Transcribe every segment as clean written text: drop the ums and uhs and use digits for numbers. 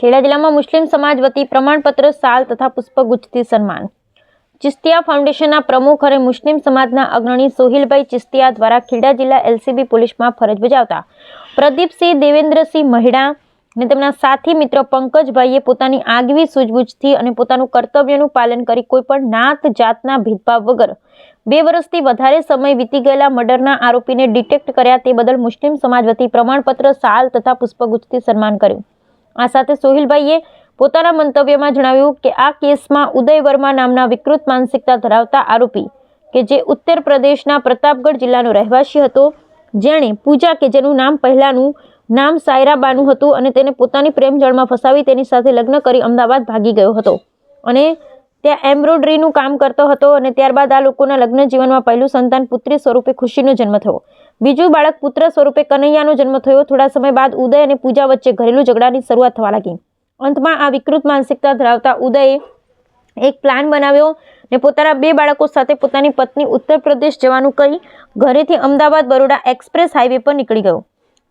ખેડા જિલ્લામાં મુસ્લિમ સમાજ વતી પ્રમાણપત્ર, શાલ તથા પુષ્પગુચ્છથી સન્માન. ચિસ્તિયા ફાઉન્ડેશનના પ્રમુખ અને મુસ્લિમ સમાજના અગ્રણી સોહિલભાઈ ચિસ્તિયા દ્વારા ખેડા જિલ્લા એલસીબી પોલીસમાં ફરજ બજાવતા પ્રદીપસિંહ દેવેન્દ્રસિંહ મહેડા અને તેમના સાથી મિત્ર પંકજભાઈએ પોતાની આગવી સૂઝબૂછથી અને પોતાનું કર્તવ્યનું પાલન કરી કોઈપણ નાત જાતના ભેદભાવ વગર 2 વર્ષથી વધારે સમય વીતી ગયેલા મર્ડરના આરોપીને ડિટેક્ટ કર્યા તે બદલ મુસ્લિમ સમાજ વતી પ્રમાણપત્ર, શાલ તથા પુષ્પગુચ્છથી સન્માન કર્યું. આ સાથે સોહિલભાઈએ પોતાના મંતવ્યમાં જણાવ્યું કે આ કેસમાં ઉદય વર્મા નામના વિકૃત માનસિકતા ધરાવતા આરોપી કે જે ઉત્તર પ્રદેશના પ્રતાપગઢ જિલ્લાનો રહેવાસી હતો, જેણે પૂજા કે જેનું નામ પહેલાનું નામ સાયરા બાનુ હતું અને તેને પોતાની પ્રેમજળમાં ફસાવી તેની સાથે લગ્ન કરી અમદાવાદ ભાગી ગયો હતો અને ત્યાં એમ્બ્રોઇડરીનું કામ કરતો હતો અને ત્યારબાદ આ લોકોના લગ્ન જીવનમાં પહેલું સંતાન પુત્રી સ્વરૂપે ખુશીનો જન્મ થયો. બીજું બાળક પુત્ર સ્વરૂપે કનૈયાનો જન્મ થયો. થોડા સમય બાદ ઉદય અને પૂજા વચ્ચે ઘરેલું ઝઘડાની શરૂઆત થવા લાગી. અંતમાં આ વિકૃત માનસિકતા ધરાવતા ઉદયે એક પ્લાન બનાવ્યો અને પોતાના 2 બાળકો સાથે પોતાની પત્ની ઉત્તર પ્રદેશ જવાનું કહી ઘરેથી અમદાવાદ બરોડા એક્સપ્રેસ હાઈવે પર નીકળી ગયો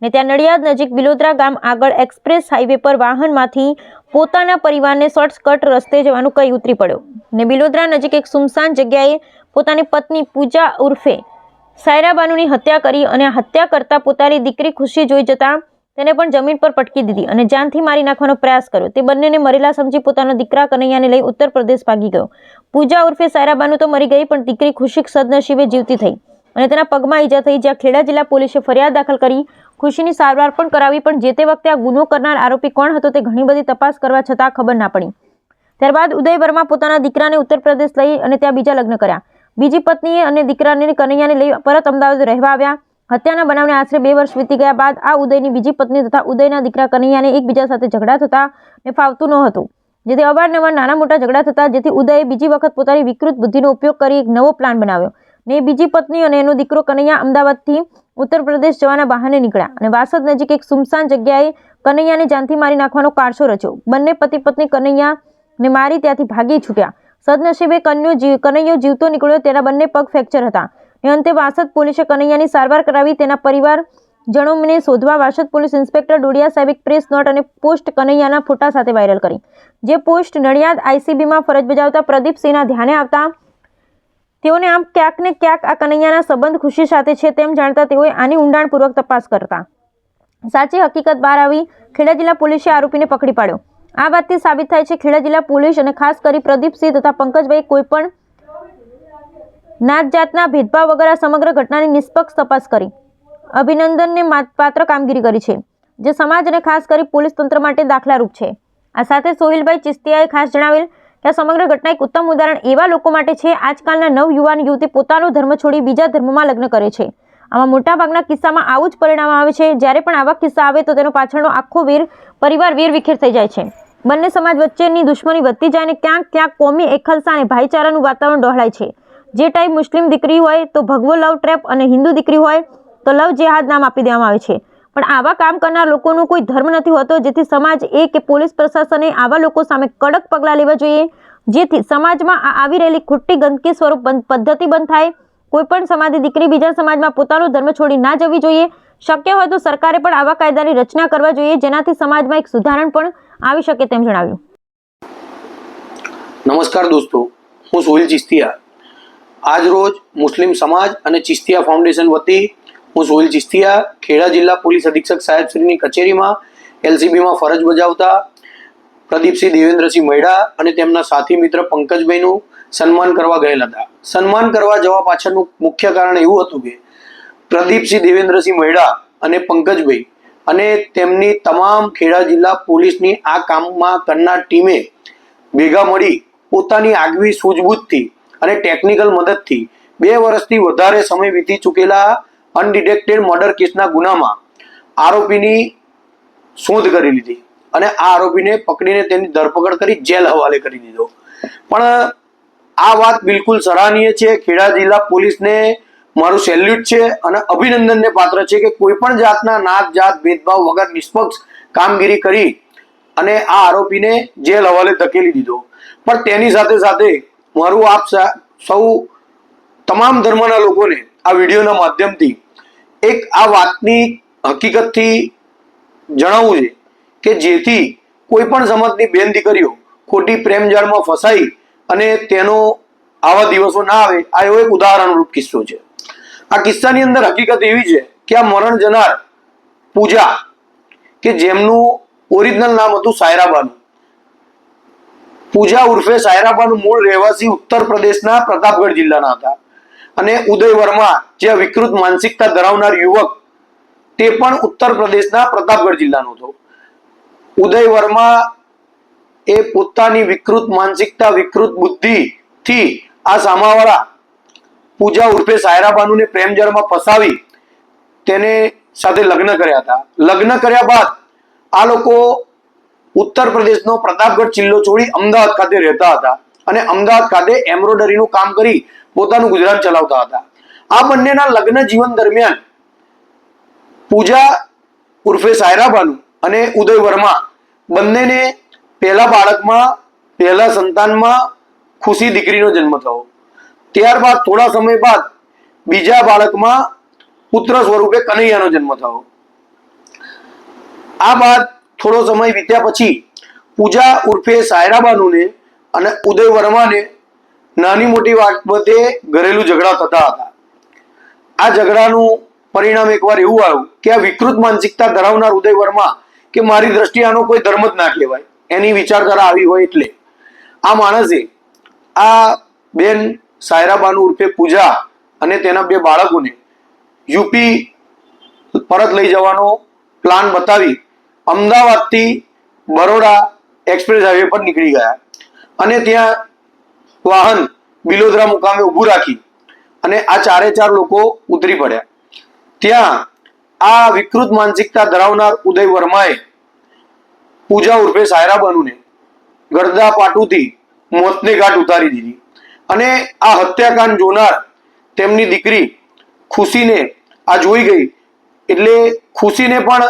ને ત્યાં નડિયાદ નજીક બિલોદરા ગામ આગળ એક્સપ્રેસ હાઈવે પર વાહનમાંથી પોતાના પરિવારને શોર્ટકટ રસ્તે જવાનું કહી ઉતરી પડ્યો ને બિલોદરા નજીક એક સુમસાન જગ્યાએ પોતાની પત્ની પૂજા ઉર્ફે સાયરા બાનુની હત્યા કરી અને આ હત્યા કરતા પોતાની દીકરી ખુશી જોઈ જતા તેને પણ જમીન પર પટકી દીધી અને જાનથી મારી નાખવાનો પ્રયાસ કર્યો. તે બંનેને મરેલા સમજી પોતાના દીકરા કનૈયાને લઈ ઉત્તર પ્રદેશ ભાગી ગયો. પૂજા ઉર્ફે સાયરા બાનુ તો મરી ગઈ, પણ દીકરી ખુશી સદનસીબે જીવતી થઈ અને તેના પગમાં ઈજા થઈ, જ્યાં ખેડા જિલ્લા પોલીસે ફરિયાદ દાખલ કરી ખુશીની સારવાર પણ કરાવી. પણ જે તે વખતે આ ગુનો કરનાર આરોપી કોણ હતો તે ઘણી બધી તપાસ કરવા છતાં ખબર ના પડી. ત્યારબાદ ઉદય વર્મા પોતાના દીકરાને ઉત્તર પ્રદેશ લઈ અને ત્યાં બીજા લગ્ન કર્યા. બીજી પત્નીએ અને દીકરાને કનૈયાને લઈ પરત અમદાવાદ રહેવા આવ્યા. હત્યાના બનાવને આશરે 2 વર્ષ વીતી ગયા બાદ આ ઉદયની બીજી પત્ની તથા ઉદયના દીકરા કનૈયાને એકબીજા સાથે ઝઘડા થતા ને ફાવતું ન હતું, જેથી અવારનવાર નાના મોટા ઝઘડા થતા, જેથી ઉદયે બીજી વખત પોતાની વિકૃત બુદ્ધિનો ઉપયોગ કરી એક નવો પ્લાન બનાવ્યો ને બીજી પત્ની અને એનો દીકરો કનૈયા અમદાવાદથી ઉત્તર પ્રદેશ જવાના બહાને નીકળ્યા અને વાસદ નજીક એક સુમસાન જગ્યાએ કનૈયાને જાનથી મારી નાખવાનો કારસો રચ્યો. બંને પતિ પત્ની કનૈયાને મારી ત્યાંથી ભાગી છૂટ્યા. સદનસીબે કનૈયો જીવતો નીકળ્યો. તેના બંને પગ ફ્રેક્ચર હતા ને અંતે વાસદ પોલીસે કનૈયાની સારવાર કરાવી. તેના પરિવારજનોને શોધવા વાસદ પોલીસ ઇન્સ્પેક્ટર ડોડિયા સાહેબ એક પ્રેસ નોટ અને પોસ્ટ કનૈયાના ફોટા સાથે વાયરલ કરી, જે પોસ્ટ નડિયાદ આઈસીબીમાં ફરજ બજાવતા પ્રદીપસિંહના ધ્યાને આવતા તેઓને આમ ક્યાંક ને ક્યાંક આ કનૈયાના સંબંધ ખુશી સાથે છે તેમ જાણતા તેઓએ આની ઊંડાણપૂર્વક તપાસ કરતા સાચી હકીકત બહાર આવી. ખેડા જિલ્લા પોલીસે આરોપીને પકડી પાડ્યો. આ વાતથી સાબિત થાય છે ખેડા જિલ્લા પોલીસ અને ખાસ કરી પ્રદીપસિંહ તથા પંકજભાઈ કોઈપણ નાત જાતના ભેદભાવ વગર આ સમગ્ર ઘટનાની નિષ્પક્ષ તપાસ કરી અભિનંદનને પાત્ર કામગીરી કરી છે, જે સમાજ અને ખાસ કરી પોલીસ તંત્ર માટે દાખલારૂપ છે. આ સાથે સોહિલભાઈ ચિસ્તિયાએ ખાસ જણાવેલ કે આ સમગ્ર ઘટના એક ઉત્તમ ઉદાહરણ એવા લોકો માટે છે આજકાલના નવયુવાન યુવતી પોતાનો ધર્મ છોડી બીજા ધર્મમાં લગ્ન કરે છે. આમાં મોટાભાગના કિસ્સામાં આવું જ પરિણામ આવે છે. જ્યારે પણ આવા કિસ્સા આવે તો તેનો પાછળનો આખો પરિવાર વેરવિખેર થઈ જાય છે. બંને સમાજ વચ્ચેની દુશ્મની વધતી જાય અને ક્યાંક ક્યાંક કોમી એકલસા અને ભાઈચારાનું વાતાવરણ ડહોળાય છે. જે ટાઈપ મુસ્લિમ દીકરી હોય તો ભગવો લવ ટ્રેપ અને હિન્દુ દીકરી હોય તો લવ જેહાદ નામ આપી દેવામાં આવે છે. પણ આવા કામ કરનાર લોકોનો કોઈ ધર્મ નથી હોતો, જેથી સમાજ કે પોલીસ પ્રશાસને આવા લોકો સામે કડક પગલાં લેવા જોઈએ, જેથી સમાજમાં આવી રહેલી ખોટી ગંદકી સ્વરૂપ પદ્ધતિ બંધ થાય. કોઈપણ સમાજની દીકરી બીજા સમાજમાં પોતાનો ધર્મ છોડી ના જવી જોઈએ. શક્ય હોય તો સરકારે પણ આવા કાયદાની રચના કરવા જોઈએ, જેનાથી સમાજમાં એક સુધારણ પણ આવી શકે તેમ જણાવ્યું. નમસ્કાર દોસ્તો, હું સોહિલ ચિસ્તિયા. આજ રોજ મુસ્લિમ સમાજ અને ચિસ્તિયા ફાઉન્ડેશન વતી હું સોહિલ ચિસ્તિયા ખેડા જિલ્લા પોલીસ અધિક્ષક સાહેબશ્રીની કચેરીમાં એલસીબીમાં ફરજ બજાવતા પ્રદીપસિંહ દેવેન્દ્રસિંહ મહેડા અને તેમના સાથી મિત્ર પંકજભાઈનું સન્માન કરવા ગયેલ હતા. સન્માન કરવા જવા પાછળનું મુખ્ય કારણ એવું હતું કે પ્રદીપસિંહ દેવેન્દ્રસિંહ મહેડા અને પંકજભાઈ અને તેમની તમામ ખેડા જિલ્લા પોલીસની આ કામમાં કરનાર ટીમે ભેગા મળી પોતાની આગવી સૂઝબૂછથી અને ટેકનિકલ મદદથી 2 વર્ષથી વધારે સમય વીતી ચૂકેલા અનડિટેક્ટેડ મર્ડર કેસના ગુનામાં આરોપીની શોધ કરી લીધી અને આ આરોપીને પકડીને તેની ધરપકડ કરી જેલ હવાલે કરી દીધો. પણ આ વાત બિલકુલ સરાહનીય છે. ખેડા જિલ્લા પોલીસને મારું સેલ્યુટ છે અને અભિનંદનને પાત્ર છે કે કોઈ પણ જાતના નાત જાત ભેદભાવ વગર નિષ્પક્ષ કામગીરી કરી અને આ આરોપીને જેલ હવાલે ધકેલી દીધો. પણ તેની સાથે સાથે મારું આપ સૌ તમામ ધર્મના લોકોને આ વિડીયોના માધ્યમથી એક આ વાતની હકીકતથી જણાવવું છે કે જેથી કોઈ પણ સમાજની બેન દીકરીઓ ખોટી પ્રેમ જાળમાં ફસાઈ અને તેનો આવા દિવસો ના આવે, આ એવો એક ઉદાહરણરૂપ કિસ્સો છે. આ કિસ્સાની અંદર હકીકત એવી છે કે આ મરણ જનાર પૂજા, કે જેમનું ઓરિજિનલ નામ હતું સાયરાબાનુ, પૂજા ઉર્ફે સાયરાબાનું મૂળ રહેવાસી ઉત્તર પ્રદેશના પ્રતાપગઢ જિલ્લાના હતા. અને ઉદય વર્મા, જે વિકૃત માનસિકતા ધરાવનાર યુવક, તે પણ ઉત્તર પ્રદેશના પ્રતાપગઢ જિલ્લાનો હતો. ઉદય વર્મા એ પોતાની વિકૃત માનસિકતા, વિકૃત બુદ્ધિથી આ સામાવાળા પૂજા ઉર્ફે સાયરાબાનુને પ્રેમજાળમાં ફસાવી તેને સાથે લગ્ન કર્યા હતા. લગ્ન કર્યા બાદ આ લોકો ઉત્તર પ્રદેશનો પ્રતાપગઢ જિલ્લો છોડી અમદાવાદ ખાતે રહેતા હતા અને અમદાવાદ ખાતે એમ્બ્રોઇડરીનું કામ કરી પોતાનું ગુજરાન ચલાવતા હતા. આ બંનેના લગ્ન જીવન દરમિયાન પૂજા ઉર્ફે સાયરાબાનુ અને ઉદય વર્મા બંનેને પહેલા સંતાનમાં ખુશી દીકરીનો જન્મ થયો. ત્યારબાદ થોડા સમય બાદ બીજા બાળકમાં પુત્ર સ્વરૂપે કનૈયાનો જન્મ થયો. આ બાદ થોડો સમય વીત્યા પછી પૂજા ઉર્ફે સાયરાબાનુને અને ઉદય વર્માને નાની મોટી બાબતે ઘરેલું ઝઘડા થતા હતા. આ ઝઘડાનું પરિણામ એકવાર એવું આવ્યું કે આ વિકૃત માનસિકતા ધરાવનાર ઉદય વર્મા, કે મારી દ્રષ્ટિએ આનો કોઈ ધર્મ જ ના કહેવાય, એની વિચારધારા આવી હોય એટલે આ માણસે આ બેન સાયરાબાનુ ઉર્ફે પૂજા અને તેના બે બાળકોને યુપી પરત લઈ જવાનો પ્લાન બતાવી અમદાવાદથી બરોડા એક્સપ્રેસ હાઈવે પર નીકળી ગયા અને ત્યાં વાહન બિલોદરા મુકામે ઊભું રાખી અને આ ચારે ચાર લોકો ઉતરી પડ્યા. ત્યાં આ વિકૃત માનસિકતા ધરાવનાર ઉદય વર્માએ પૂજા ઉર્ફે સાયરાબાનુને ગરદા પાટુથી મોતને ઘાટ ઉતારી દીધી અને આ હત્યાકાંડ જોનાર તેમની દીકરી ખુશીને આ જોઈ ગઈ એટલે ખુશીને પણ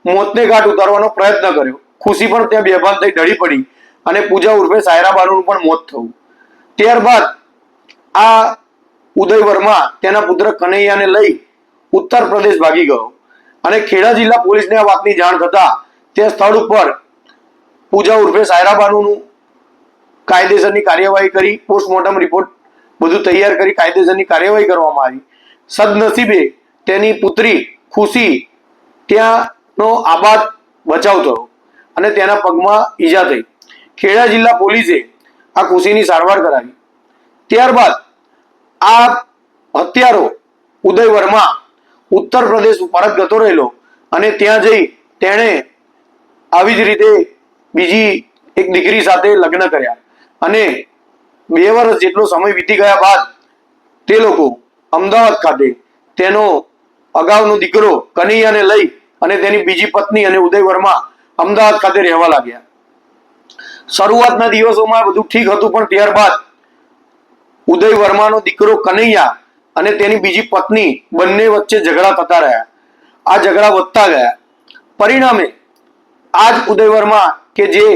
મોતને ઘાટ ઉતારવાનો પ્રયત્ન કર્યો. ખુશી પણ ત્યાં બેભાન થઈ ઢળી પડી અને પૂજા ઉર્ફે સાયરાબાનુનું પણ મોત થયું. ત્યારબાદ આ ઉદય વર્મા તેના પુત્ર કનૈયાને લઈ ઉત્તર પ્રદેશ ભાગી ગયો અને ખેડા જિલ્લા પોલીસને આ વાતની જાણ થતા તે સ્થળ ઉપર પૂજા ઉર્ફે સાયરાબાનુનું કાયદેસરની કાર્યવાહી કરી, પોસ્ટમોર્ટમ રિપોર્ટ બધું તૈયાર કરી કાયદેસરની કાર્યવાહી કરવામાં આવી. સદનસીબે તેની પુત્રી ખુશી ત્યાંનો આબાદ બચાવ થયો અને તેના પગમાં ઈજા થઈ. ખેડા જિલ્લા પોલીસે આ ખુશીની સારવાર કરાવી. ત્યારબાદ આ હત્યારો ઉદય વર્મા ઉત્તર પ્રદેશ પરત જતો રહેલો અને ત્યાં જઈ તેણે આવી જ રીતે બીજી એક દીકરી સાથે લગ્ન કર્યા અને 2 વર્ષ જેટલો સમય વીતી ગયા બાદ તે લોકો અમદાવાદ ખાતે તેનો અગાઉનો દીકરો કનૈયાને લઈ અને તેની બીજી પત્ની અને ઉદય વર્મા અમદાવાદ ખાતે રહેવા લાગ્યા. શરૂઆતના દિવસોમાં બધું ઠીક હતું, પણ ત્યારબાદ ઉદય વર્માનો દીકરો કનૈયા અને તેની બીજી પત્ની બંને વચ્ચે ઝઘડા થતા રહ્યા. આ ઝઘડા વધતા ગયા. પરિણામે આજ ઉદય વર્મા કે જે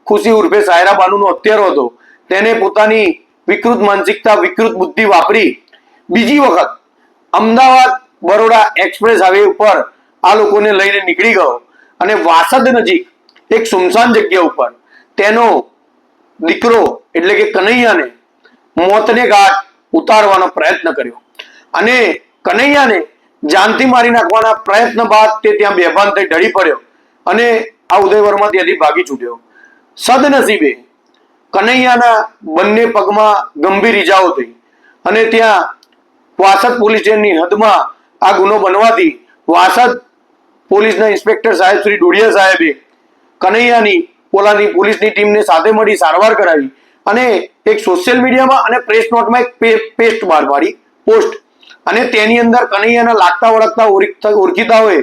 ખુશી ઉર્ફે સાયરાબાનુનો હત્યારો હતો, તેને પોતાની વિકૃત માનસિકતા, વિકૃત બુદ્ધિ વાપરી બીજી વખત અમદાવાદ બરોડા એક્સપ્રેસ હાઈવે ઉપર આ લોકોને લઈને નીકળી ગયો અને વાસદ નજીક એક સુમસાન જગ્યા ઉપર તેનો દીકરો એટલે કે કનૈયાને મોતને ઘાટ ઉતારવાનો પ્રયત્ન કર્યો અને કનૈયાને જાનથી મારી નાખવાના પ્રયત્ન બાદ તે ત્યાં બેભાન થઈ ઢળી પડ્યો અને આ ઉદય વર્મા ત્યાંથી ભાગી છૂટ્યો. સદનસીબે કનૈયાના બંને પગમાં ગંભીર ઈજાઓ થઈ અને ત્યાં વાસદ પોલીસ સ્ટેશનની હદમાં આ ગુનો બનવાથી વાસદ પોલીસના ઇન્સ્પેક્ટર સાહેબ શ્રી ડોડિયા સાહેબે કનૈયાની પોલીસની ટીમને સાથે મળી સારવાર કરાવી અને એક સોશિયલ મીડિયામાં અને પ્રેસ નોટમાં એક પોસ્ટ બહાર પાડી અને તેની અંદર કનૈયાના લાગતા વળગતા ઓળખીતાઓએ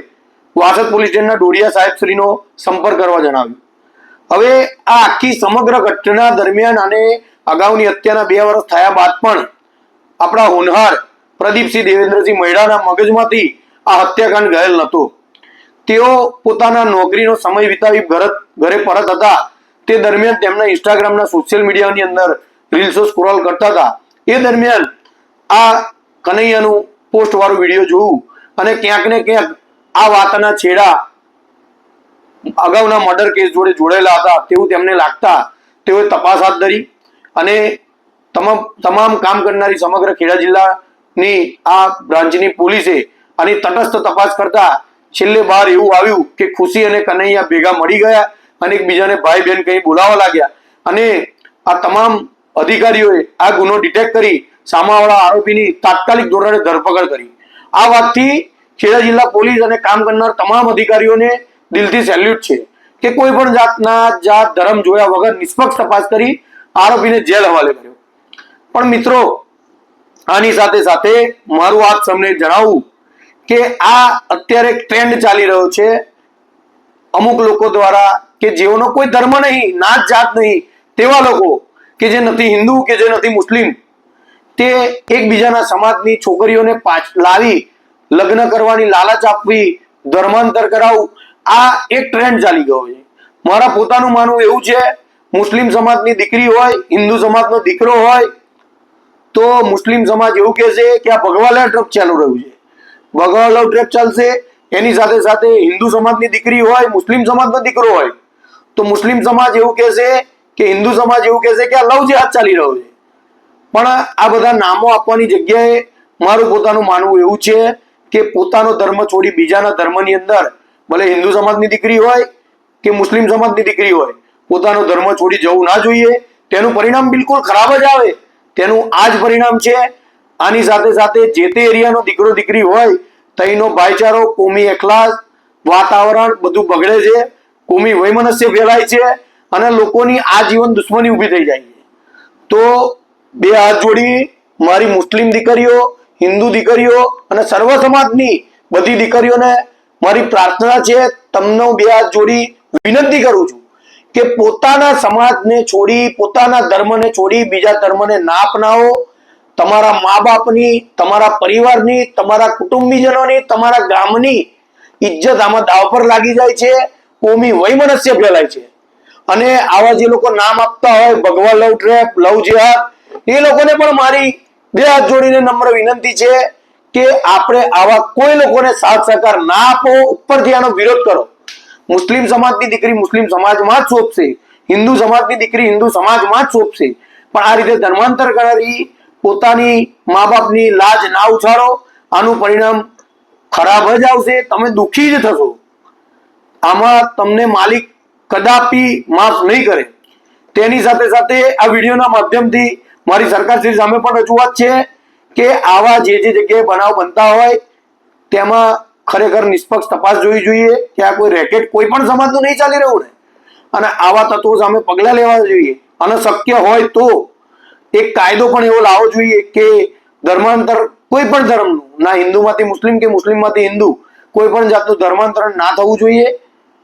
વાસદ પોલીસ સ્ટેશનના ડોડિયા સાહેબ શ્રીનો સંપર્ક કરવા જણાવ્યું. હવે આ આખી સમગ્ર ઘટના દરમિયાન અને અગાઉની હત્યાના 2 વર્ષ થયા બાદ પણ આપણા હોનહાર પ્રદીપસિંહ દેવેન્દ્રસિંહ મૈડાના મગજમાંથી આ હત્યાકાંડ ગયેલ નહોતો. તેઓ પોતાના નોકરીનો સમય વિતાવી ઘરે પરત હતા તે દરમિયાન તેમના ઇન્સ્ટાગ્રામના સોશિયલ મીડિયાની અંદર રીલ્સો સ્ક્રોલ કરતા હતા. એ દરમિયાન આ કનૈયાનું પોસ્ટ વાળું વિડીયો જોયું અને ક્યાંક ને ક્યાંક આ વાતના છેડા અગાઉના મર્ડર કેસ જોડે જોડાયેલા હતા તેવું તેમને લાગતા તેઓએ તપાસ હાથ ધરી અને તમામ કામ કરનારી સમગ્ર ખેડા જિલ્લાની આ બ્રાન્ચની પોલીસે આની તટસ્થ તપાસ કરતા છેલ્લે બહાર એવું આવ્યું કે ખુશી અને કનૈયા ભેગા મળી ગયા અને એકબીજાને ભાઈ બહેન કઈ બોલાવવા લાગ્યા અને આ તમામ અધિકારીઓએ આ ગુનો ડિટેક્ટ કરી સામાવાળા આરોપીની તાત્કાલિક ધોરણે ધરપકડ કરી. આ વાતથી ખેડા જિલ્લા પોલીસ અને કામ કરનાર તમામ અધિકારીઓને દિલથી સેલ્યુટ છે કે કોઈ પણ જાતના જાત ધર્મ જોયા વગર નિષ્પક્ષ તપાસ કરી આરોપીને જેલ હવાલે કર્યો. પણ મિત્રો, આની સાથે સાથે મારું આપ સૌને જણાવવું કે આ અત્યારે ટ્રેન્ડ ચાલી રહ્યો છે અમુક લોકો દ્વારા કે જેઓનો કોઈ ધર્મ નહીં, નાત જાત નહીં, તેવા લોકો કે જે નથી હિન્દુ કે જે નથી મુસ્લિમ, તે એકબીજાના સમાજની છોકરીઓને લાવી લગ્ન કરવાની લાલચ આપવી, ધર્માંતર કરાવવું, આ એક ટ્રેન્ડ ચાલી ગયો છે. મારા પોતાનું માનવું એવું છે, મુસ્લિમ સમાજની દીકરી હોય, હિન્દુ સમાજનો દીકરો હોય તો મુસ્લિમ સમાજ એવું કહે છે કે આ ભગવાલા ટ્રક ચાલુ રહ્યું છે, ભગવાલા ટ્રક ચાલશે. એની સાથે સાથે હિન્દુ સમાજની દીકરી હોય, મુસ્લિમ સમાજનો દીકરો હોય તો મુસ્લિમ સમાજ એવું કહે છે કે હિન્દુ સમાજ એવું કહે છે કે આ લવ જેહાદ ચાલી રહ્યો છે. પણ આ બધા નામો આપવાની જગ્યાએ મારું પોતાનું માનવું એવું છે કે પોતાનો ધર્મ છોડી બીજાના ધર્મની અંદર, ભલે હિન્દુ સમાજની દીકરી હોય કે મુસ્લિમ સમાજની દીકરી હોય, પોતાનો ધર્મ છોડી જવું ના જોઈએ. તેનું પરિણામ બિલકુલ ખરાબ જ આવે. તેનું આ જ પરિણામ છે. આની સાથે સાથે જે તે એરિયાનો દીકરો દીકરી હોય તઈનો ભાઈચારો, કોમી એખલાસ, વાતાવરણ બધું બગડે છે, કોમી વૈમનસ્ય ફેલાય છે અને લોકોની આજીવન દુશ્મની ઊભી થઈ જાય છે. તો બે હાથ જોડી મારી મુસ્લિમ દીકરીઓ, હિન્દુ દીકરીઓ અને સર્વ સમાજની બધી દીકરીઓને મારી પ્રાર્થના છે, તમને બે હાથ જોડી વિનંતી કરું છું કે પોતાના સમાજને છોડી, પોતાના ધર્મને છોડી બીજા ધર્મને ના અપનાવો. તમારા મા બાપની, તમારા પરિવારની, તમારા કુટુંબીજનોની, તમારા ગામની ઇજ્જત આમાં દાવ પર લાગી જાય છે, કોમી વૈમનસ્ય ફેલાય છે. અને આવા જે લોકો નામ આપતા હોય ભગવા લવ ટ્રેપ, લવ જેહાદ, એ લોકોને પણ મારી બે હાથ જોડીને નમ્ર વિનંતી છે કે આપણે આવા કોઈ લોકોને સાથ સહકાર ના આપો, ઉપરથી આનો વિરોધ કરો. મુસ્લિમ સમાજની દીકરી મુસ્લિમ સમાજમાં જ શોભશે, હિન્દુ સમાજની દીકરી હિન્દુ સમાજમાં જ શોભશે. પણ આ રીતે ધર્માંતર કરી પોતાની મા બાપની લાજ ના ઉછાળો. આનું પરિણામ ખરાબ જ આવશે. તમે દુઃખી જ થશો. આમાં તમને માલિક કદાપી માફ નહીં કરે. તેની સાથે સાથે આ વિડીયોના માધ્યમથી મારી સરકારશ્રી સામે પણ રજૂઆત છે કે આવા જે જગ્યાએ બનાવ બનતા હોય તેમાં ખરેખર નિષ્પક્ષ તપાસ જોવી જોઈએ કે આ કોઈ રેકેટ કોઈ પણ સમાજનું નહીં ચાલી રહ્યું ને, અને આવા તત્વો સામે પગલાં લેવા જોઈએ. અને શક્ય હોય તો એક કાયદો પણ એવો લાવવો જોઈએ કે ધર્માંતર કોઈ પણ ધર્મનું, ના હિન્દુમાંથી મુસ્લિમ કે મુસ્લિમમાંથી હિન્દુ, કોઈ પણ જાતનું ધર્માંતર ના થવું જોઈએ.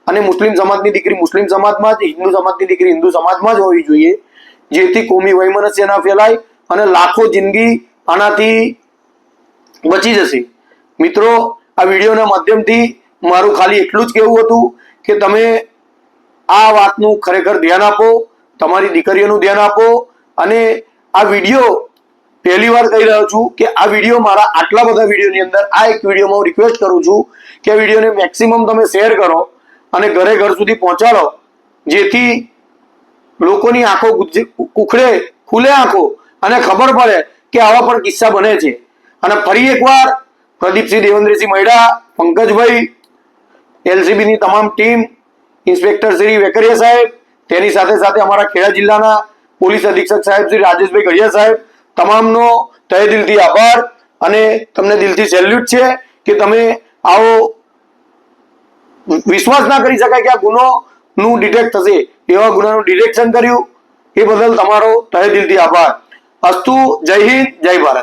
અને મુસ્લિમ સમાજની દીકરી મુસ્લિમ સમાજમાં જ, હિન્દુ સમાજની દીકરી હિન્દુ સમાજમાં જ હોવી જોઈએ, જેથી કોમી વૈમનસ્ય ના ફેલાય અને લાખો જિંદગી આનાથી બચી જશે. મિત્રો, આ વિડીયોના માધ્યમથી મારું ખાલી એટલું જ કહેવું હતું કે તમે આ વાતનું ખરેખર ધ્યાન આપો, તમારી દીકરીઓનું ધ્યાન આપો. અને આ વિડીયો પહેલી વાર કહી રહ્યો છું કે આ વિડીયો મારા આટલા બધા વિડીયોની અંદર આ એક વિડીયોમાં હું રિક્વેસ્ટ કરું છું કે આ વિડીયોને મેક્સિમમ તમે શેર કરો અને ઘરે ઘર સુધી પહોંચાડો, જેથી લોકોની આંખો ખુલે આંખો અને ખબર પડે કે આવા પણ કિસ્સા બને છે. અને ફરી એકવાર પ્રદીપસિંહ દેવેન્દ્રસિંહ મૈડા, પંકજભાઈ, એલસીબીની તમામ ટીમ, ઇન્સ્પેક્ટર શ્રી વેકરિયા સાહેબ, તેની સાથે સાથે અમારા ખેડા જિલ્લાના પોલીસ અધિક્ષક સાહેબ શ્રી રાજેશભાઈ ગઢિયા સાહેબ, તમામનો તહે દિલથી આભાર અને તમને દિલથી સેલ્યુટ છે કે તમે આવો વિશ્વાસ ના કરી શકાય કે આ ગુનોનું ડિટેક્ટ થશે એવા ગુનાનું ડિટેક્શન કર્યું. એ બદલ તમારો તહે દિલથી આભાર. અસ્તુ. જય હિન્દ, જય ભારત.